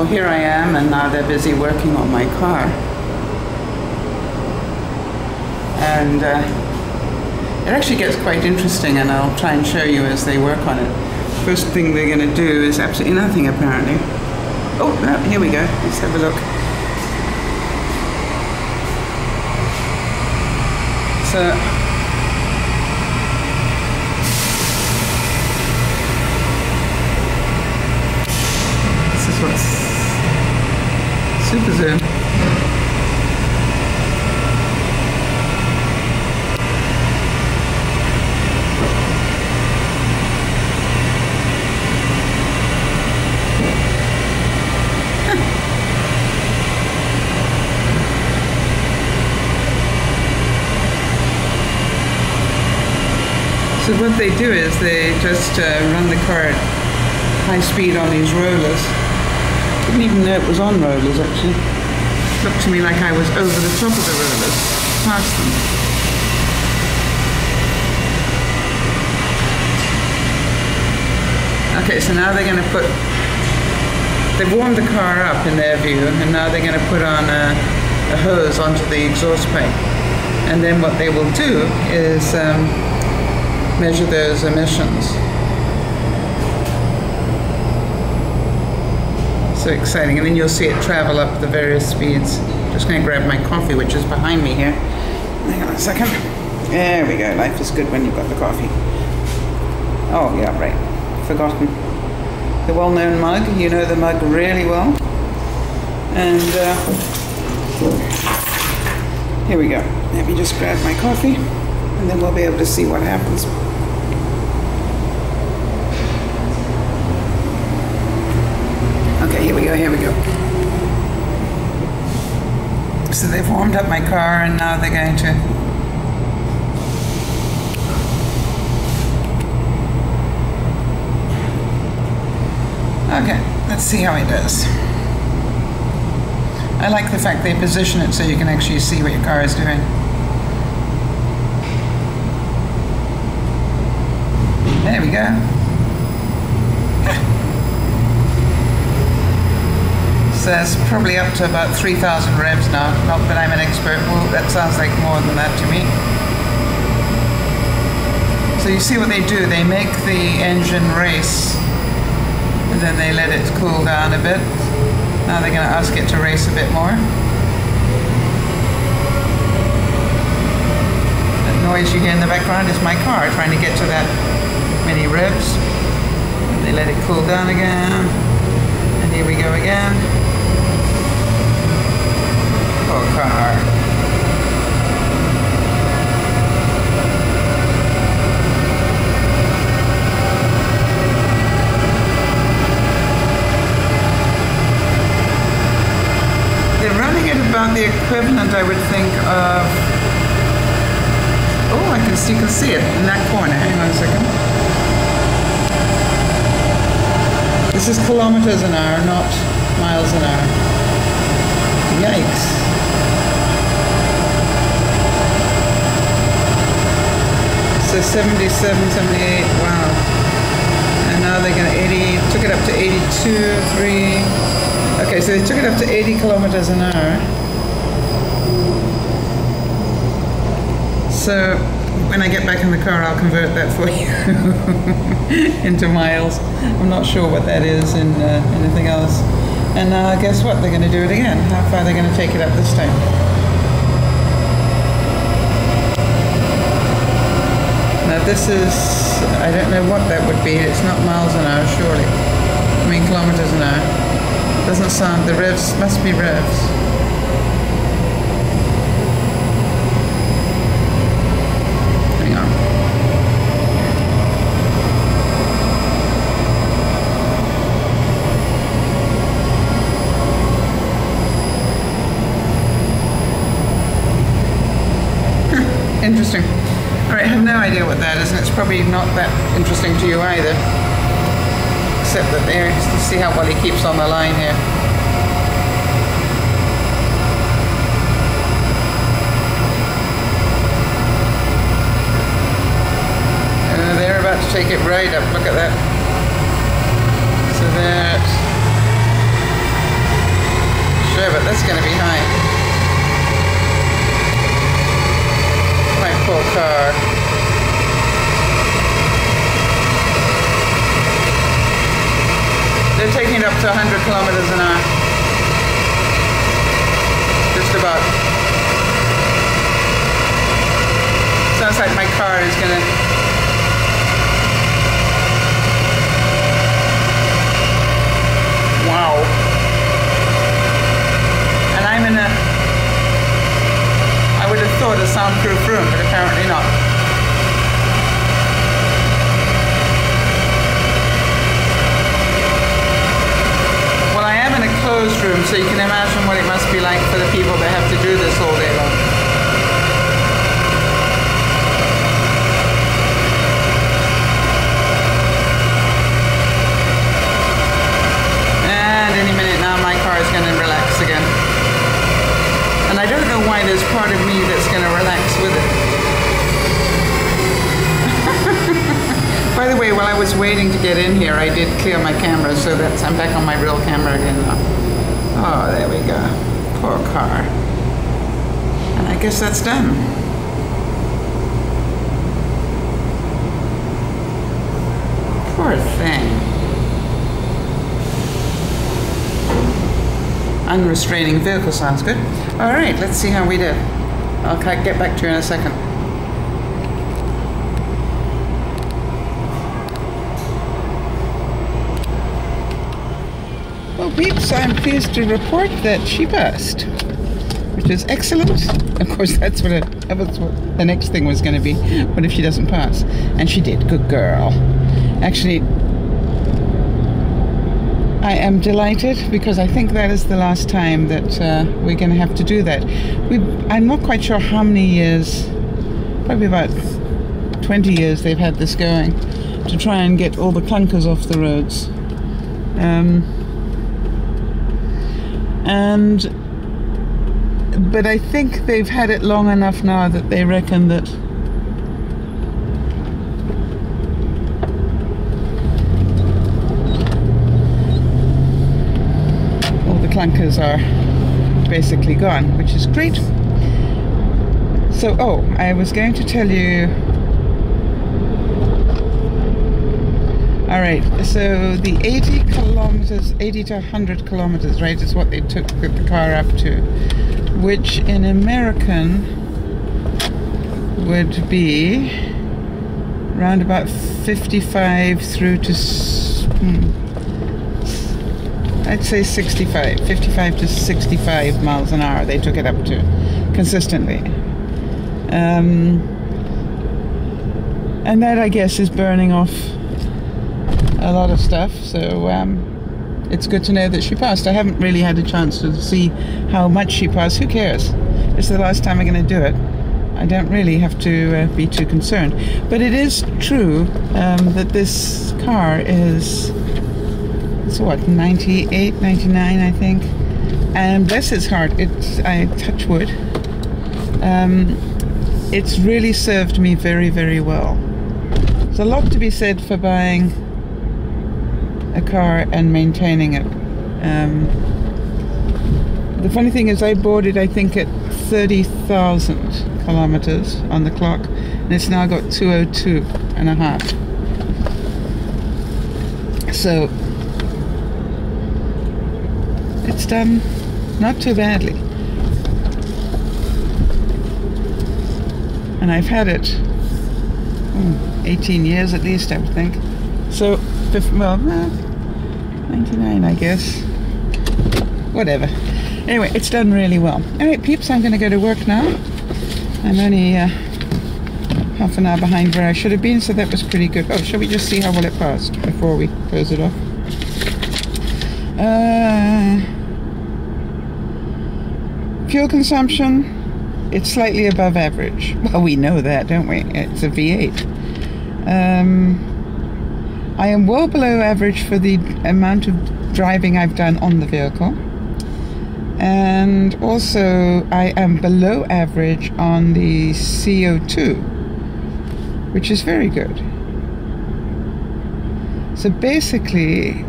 Well, here I am, and now they're busy working on my car. And it actually gets quite interesting, and I'll try and show you as they work on it. First thing they're going to do is absolutely nothing, apparently. Oh, no, here we go. Let's have a look. So, this is what's super zoom. So what they do is they just run the car at high speed on these rollers. Didn't even know it was on rollers, actually. Looked to me like I was over the top of the rollers, past them. Okay, so now they're going to put, they've warmed the car up in their view, and now they're going to put on a hose onto the exhaust pipe. And then what they will do is measure those emissions. So exciting. And then you'll see it travel up the various speeds. Just going to grab my coffee, which is behind me here. Hang on a second. There we go. Life is good when you've got the coffee. Oh, yeah, right. Forgotten. The well-known mug. You know the mug really well. And here we go. Let me just grab my coffee, and then we'll be able to see what happens. Okay, here we go, here we go. So they've warmed up my car, and now they're going to okay, let's see how it does. I like the fact they position it so you can actually see what your car is doing. There we go. So that's probably up to about 3,000 revs now. Not that I'm an expert. Well, that sounds like more than that to me. So you see what they do. They make the engine race, and then they let it cool down a bit. Now they're going to ask it to race a bit more. That noise you hear in the background is my car trying to get to that many revs. And they let it cool down again. And here we go again. Oh, car. They're running at about the equivalent, I would think, of... Oh, you can see it in that corner. Hang on a second. This is kilometers an hour, not miles an hour. Yikes. So 77, 78, wow. And now they're going to 80, took it up to 82, 3. Okay, so they took it up to 80 kilometers an hour. So when I get back in the car, I'll convert that for you into miles. I'm not sure what that is in anything else. And guess what? They're going to do it again. How far are they going to take it up this time? Now this is, I don't know what that would be. It's not miles an hour, surely. I mean kilometers an hour. Doesn't sound, the revs, must be revs. Hang on. Interesting. Alright, I have no idea what that is, and it's probably not that interesting to you either. Except that there, just to see how well he keeps on the line here. They're about to take it right up, look at that. So that, sure, but that's going to be high. My poor car. They're taking it up to 100 kilometers an hour. Just about. Sounds like my car is going to... Wow. And I'm in a... I would have thought a soundproof room, but apparently not. Well, I am in a closed room, so you can imagine what it must be like for the people that have to do this all day long. And any minute now, my car is going to relax again. And I don't know why there's part of me that's going to relax with it. By the way, while I was waiting to get in here, I did clear my camera, so that's I'm back on my real camera again now. Oh, there we go. Poor car. And I guess that's done. Poor thing. Unrestraining vehicle sounds good. All right, let's see how we did. I'll get back to you in a second. Well, peeps, I'm pleased to report that she passed, which is excellent. Of course, that was what the next thing was going to be. What if she doesn't pass? And she did. Good girl. Actually, I am delighted because I think that is the last time that we're going to have to do that. I'm not quite sure how many years, probably about 20 years they've had this going to try and get all the clunkers off the roads. But I think they've had it long enough now that they reckon that clunkers are basically gone, which is great. So, oh, I was going to tell you. All right, so the 80 kilometers, 80 to 100 kilometers, right, is what they took the car up to, which in American would be around about 55 through to I'd say 65, 55 to 65 miles an hour they took it up to, consistently. And that, I guess, is burning off a lot of stuff, so it's good to know that she passed. I haven't really had a chance to see how much she passed. Who cares? It's the last time I'm going to do it. I don't really have to be too concerned. But it is true that this car is... It's what, 98, 99, I think. And bless its heart, I touch wood. It's really served me very, very well. There's a lot to be said for buying a car and maintaining it. The funny thing is I bought it, I think, at 30,000 kilometers on the clock, and it's now got 202 and a half. So it's done not too badly, and I've had it 18 years at least, I would think. So, well, 99, I guess. Whatever. Anyway, it's done really well. Alright, peeps, I'm going to go to work now. I'm only half an hour behind where I should have been, so that was pretty good. Oh, shall we just see how well it passed before we close it off? Fuel consumption, it's slightly above average. Well, we know that, don't we? It's a V8. I am well below average for the amount of driving I've done on the vehicle. And also, I am below average on the CO2, which is very good. So basically,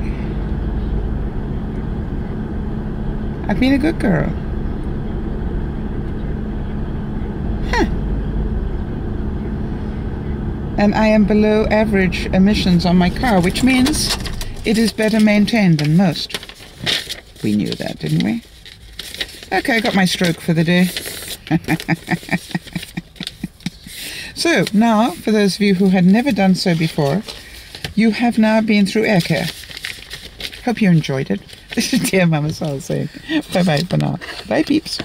I've been a good girl. Huh. And I am below average emissions on my car, which means it is better maintained than most. We knew that, didn't we? Okay, I got my stroke for the day. So, now, for those of you who had never done so before, you have now been through air care. Hope you enjoyed it. This is Dear Mama Sal saying bye-bye for now. Bye, peeps.